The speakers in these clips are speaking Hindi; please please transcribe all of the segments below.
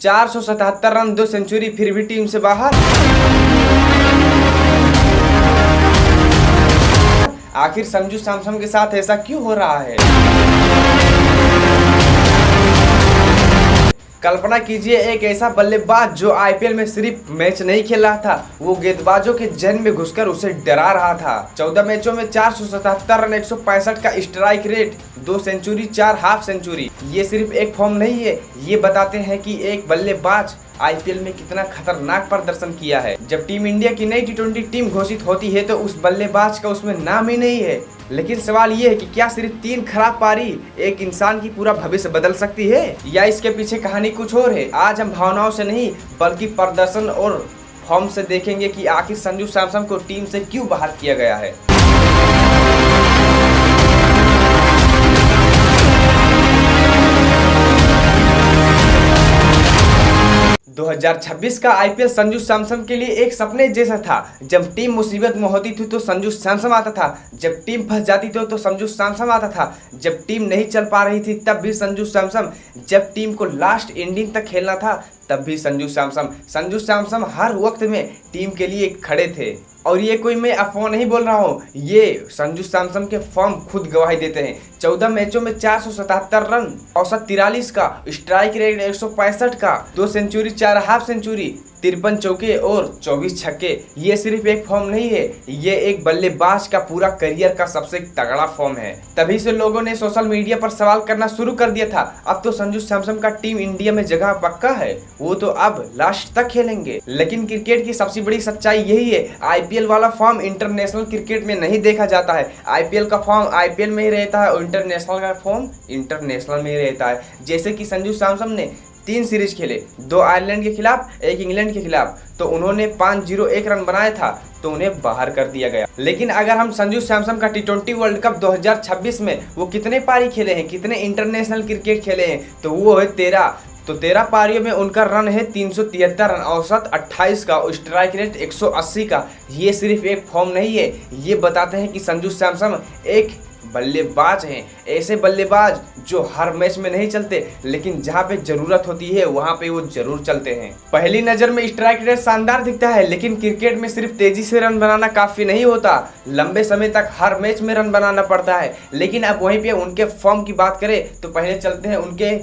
477 रन, 2 सेंचुरी, फिर भी टीम से बाहर। आखिर संजू सैमसन के साथ ऐसा क्यों हो रहा है? कल्पना कीजिए एक ऐसा बल्लेबाज जो आईपीएल में सिर्फ मैच नहीं खेल रहा था, वो गेंदबाजों के जहन में घुसकर उसे डरा रहा था। 14 मैचों में 477 रन, 165 का strike rate, 2 century, 4 half century. ये सिर्फ एक फॉर्म नहीं है, ये बताते हैं कि एक बल्लेबाज आईपीएल में कितना खतरनाक प्रदर्शन किया है। जब टीम इंडिया की नई टी20 टीम घोषित होती है तो उस बल्लेबाज का उसमें नाम ही नहीं है। लेकिन सवाल ये है कि क्या सिर्फ 3 खराब पारी एक इंसान की पूरा भविष्य बदल सकती है, या इसके पीछे कहानी कुछ और है? आज हम भावनाओं से नहीं बल्कि प्रदर्शन और फॉर्म से देखेंगे कि आखिर संजू सैमसन को टीम से क्यों बाहर किया गया है। 2026 का आईपीएल संजू सैमसन के लिए एक सपने जैसा था। जब टीम मुसीबत में होती थी तो संजू सैमसन आता था, जब टीम फंस जाती थी तो संजू सैमसन आता था, जब टीम नहीं चल पा रही थी तब भी संजू सैमसन, जब टीम को लास्ट इनिंग तक खेलना था तब भी संजू सैमसन हर वक्त में टीम के लिए खड़े थे। और ये कोई मैं अफवाह नहीं बोल रहा हूँ, ये संजू सैमसन के फॉर्म खुद गवाही देते हैं। 14 मैचों में 477 रन, औसत 43 का, स्ट्राइक रेट 165 का, 2 सेंचुरी, 4 हाफ सेंचुरी, 53 चौके और 24 छक्के। ये सिर्फ एक फॉर्म नहीं है, ये एक बल्लेबाज का पूरा करियर का सबसे तगड़ा फॉर्म है। तभी से लोगों ने सोशल मीडिया पर सवाल करना शुरू कर दिया था, अब तो संजू सैमसन का टीम इंडिया में जगह पक्का है, वो तो अब लास्ट तक खेलेंगे। लेकिन क्रिकेट की सबसे बड़ी सच्चाई यही है, आईपीएल वाला फॉर्म इंटरनेशनल क्रिकेट में नहीं देखा जाता है। आईपीएल का फॉर्म आईपीएल में ही रहता है और इंटरनेशनल का फॉर्म इंटरनेशनल में ही रहता है। जैसे कि संजू सैमसन ने 3 सीरीज खेले, 2 आयरलैंड के खिलाफ, 1 इंग्लैंड के खिलाफ, तो उन्होंने 501 रन बनाया था तो उन्हें बाहर कर दिया गया। लेकिन अगर हम संजू सैमसन का टी20 वर्ल्ड कप 2026 में वो कितने पारी खेले हैं, कितने इंटरनेशनल क्रिकेट खेले हैं, तो वो है 13। तो 13 पारियों में उनका रन है 373 रन, औसत 28 का, स्ट्राइक रेट 180 का। ये सिर्फ एक फॉर्म नहीं है, ये बताते हैं कि संजू सैमसन एक बल्लेबाज हैं, ऐसे बल्लेबाज जो हर मैच में नहीं चलते लेकिन जहां पे जरूरत होती है वहां पे वो जरूर चलते हैं। पहली नजर में स्ट्राइक रेट शानदार दिखता है, लेकिन क्रिकेट में सिर्फ तेजी से रन बनाना काफी नहीं होता, लंबे समय तक हर मैच में रन बनाना पड़ता है। लेकिन अब वहीं पे उनके फॉर्म की बात करें तो पहले चलते हैं उनके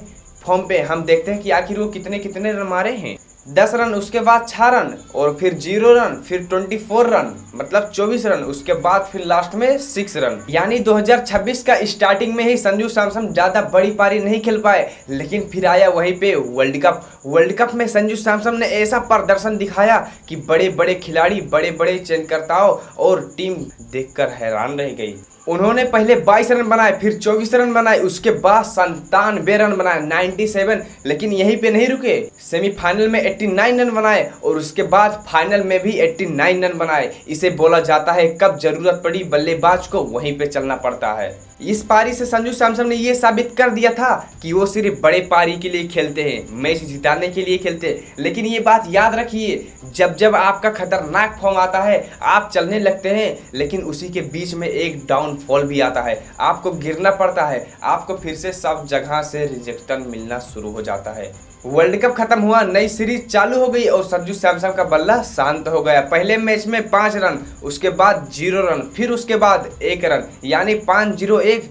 फॉर्म पे, हम देखते हैं कि आखिर वो कितने कितने रन मारे हैं। 10 रन, उसके बाद 6 रन, और फिर 0 रन, फिर 24 रन, मतलब 24 रन, उसके बाद फिर लास्ट में 6 रन। यानी 2026 का स्टार्टिंग में ही संजू सैमसन ज्यादा बड़ी पारी नहीं खेल पाए, लेकिन फिर आया वहीं पे वर्ल्ड कप में संजू सैमसन ने ऐसा प्रदर्शन दिखाया कि बड़े बड़े खिलाड़ी, बड़े बड़े चयनकर्ताओं और टीम देखकर हैरान रह गई। उन्होंने पहले 22 रन बनाए, फिर 24 रन बनाए, उसके बाद 97 रन बनाए, 97। लेकिन यहीं पे नहीं रुके, सेमीफाइनल में 89 रन बनाए और उसके बाद फाइनल में भी 89 रन बनाए। इसे बोला जाता है कब जरूरत पड़ी बल्लेबाज को वहीं पे चलना पड़ता है। इस पारी से संजू सैमसन ने ये साबित कर दिया था कि वो सिर्फ बड़े पारी के लिए खेलते हैं, मैच जिताने के लिए खेलते हैं। लेकिन ये बात याद रखिए, जब जब आपका खतरनाक फॉर्म आता है, आप चलने लगते हैं, लेकिन उसी के बीच में एक डाउनफॉल भी आता है, आपको गिरना पड़ता है, आपको फिर से सब जगह से रिजेक्शन मिलना शुरू हो जाता है। वर्ल्ड कप खत्म हुआ, नई सीरीज चालू हो गई और संजू सैमसन का बल्ला शांत हो गया। पहले मैच में 5 रन, उसके बाद 0 रन, फिर उसके बाद 1 रन, यानी 5-0-1,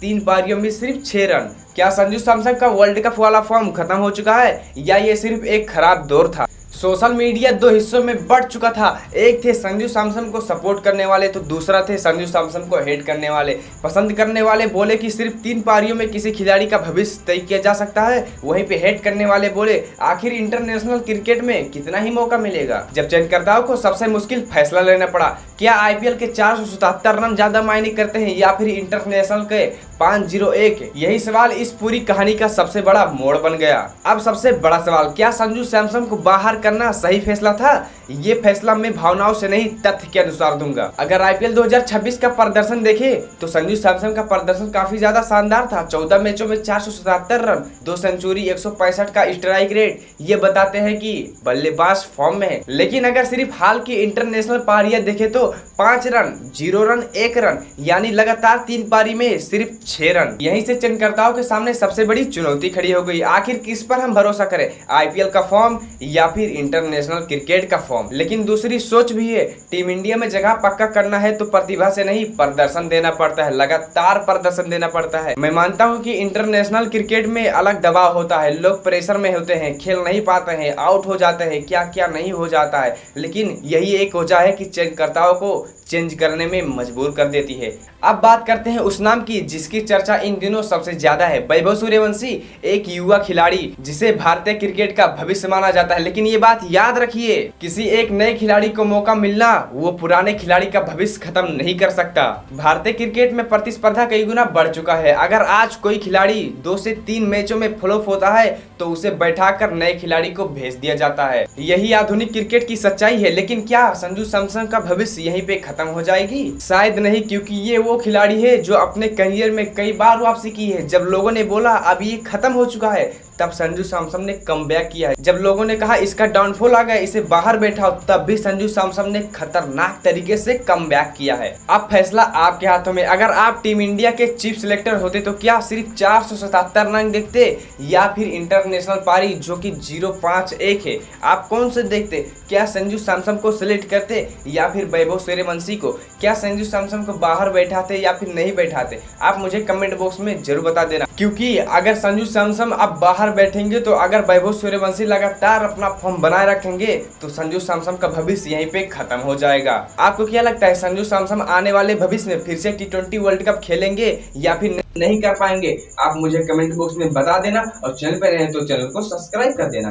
3 पारियों में सिर्फ 6 रन। क्या संजू सैमसन का वर्ल्ड कप वाला फॉर्म खत्म हो चुका है, या ये सिर्फ एक खराब दौर था? सोशल मीडिया 2 हिस्सों में बढ़ चुका था, एक थे संजू सैमसन को सपोर्ट करने वाले तो दूसरा थे संजू सैमसन को हेट करने वाले। पसंद करने वाले बोले कि सिर्फ 3 पारियों में किसी खिलाड़ी का भविष्य तय किया जा सकता है, वहीं पे हेट करने वाले बोले आखिर इंटरनेशनल क्रिकेट में कितना ही मौका मिलेगा। जब चयनकर्ताओं को सबसे मुश्किल फैसला लेना पड़ा, क्या आईपीएल के 477 रन ज्यादा मायने करते हैं या फिर इंटरनेशनल के 501? यही सवाल इस पूरी कहानी का सबसे बड़ा मोड़ बन गया। अब सबसे बड़ा सवाल, क्या संजू सैमसन को बाहर करना सही फैसला था ये फैसला मैं भावनाओं से नहीं तथ्य के अनुसार दूंगा। अगर आईपीएल 2026 का प्रदर्शन देखे तो संजू सैमसन का प्रदर्शन काफी ज्यादा शानदार था। 14 मैचों में 477 रन, 2 सेंचुरी, 165 का स्ट्राइक रेट, ये बताते हैं कि बल्लेबाज फॉर्म में है। लेकिन अगर सिर्फ हाल की इंटरनेशनल पारियां देखे तो 5 रन, 0 रन, 1 रन, यानी लगातार 3 पारी में सिर्फ 6 रन। यहीं से चयनकर्ताओं के सामने सबसे बड़ी चुनौती खड़ी हो गई। आखिर किस पर हम भरोसा करें, आईपीएल का फॉर्म या फिर इंटरनेशनल क्रिकेट का फॉर्म? लेकिन दूसरी सोच भी है। टीम इंडिया में जगह पक्का करना है तो प्रतिभा से नहीं, प्रदर्शन देना पड़ता है, लगातार प्रदर्शन देना पड़ता है। मैं मानता हूं कि इंटरनेशनल क्रिकेट में अलग दबाव होता है, लोग प्रेशर में होते हैं, खेल नहीं पाते हैं, आउट हो जाते हैं, क्या क्या नहीं हो जाता है। लेकिन यही एक वजह है कि चयनकर्ताओं को चेंज करने में मजबूर कर देती है। अब बात करते हैं उस नाम की जिसकी चर्चा इन दिनों सबसे ज्यादा है, वैभव सूर्यवंशी, एक युवा खिलाड़ी जिसे भारतीय क्रिकेट का भविष्य माना जाता है। लेकिन ये बात याद रखिए, किसी एक नए खिलाड़ी को मौका मिलना वो पुराने खिलाड़ी का भविष्य खत्म नहीं कर सकता। भारतीय क्रिकेट में प्रतिस्पर्धा कई गुना बढ़ चुका है। अगर आज कोई खिलाड़ी 2 से 3 मैचों में फ्लॉप होता है तो उसे बैठाकर नए खिलाड़ी को भेज दिया जाता है। यही आधुनिक क्रिकेट की सच्चाई है। लेकिन क्या संजू सैमसन का भविष्य यहीं पे खत्म हो जाएगी? शायद नहीं, क्योंकि ये वो खिलाड़ी है जो अपने करियर में कई बार वापसी की है। जब लोगों ने बोला अब ये खत्म हो चुका है, तब संजू सैमसन ने कमबैक किया है। जब लोगों ने कहा इसका डाउनफॉल आ गया, इसे बाहर बैठाओ, तब भी संजू सैमसन ने खतरनाक तरीके से कमबैक किया है। अब फैसला आपके हाथों में। अगर आप टीम इंडिया के चीफ सिलेक्टर होते तो क्या सिर्फ 477 रन देखते या फिर इंटरनेशनल पारी जो कि 0.51 है, आप कौन से देखते? क्या संजू सैमसन को सिलेक्ट करते या फिर वैभव सूर्यवंशी को? क्या संजू सैमसन को बाहर बैठाते या फिर नहीं बैठाते? आप मुझे कमेंट बॉक्स में जरूर बता देना, क्योंकि अगर संजू सैमसन अब बाहर बैठेंगे तो अगर वैभव सूर्यवंशी लगातार अपना फॉर्म बनाए रखेंगे तो संजू सैमसन का भविष्य यहीं पे खत्म हो जाएगा। आपको क्या लगता है, संजू सैमसन आने वाले भविष्य में फिर से T20 वर्ल्ड कप खेलेंगे या फिर नहीं कर पाएंगे? आप मुझे कमेंट बॉक्स में बता देना और चैनल पर रहे तो चैनल को सब्सक्राइब कर देना।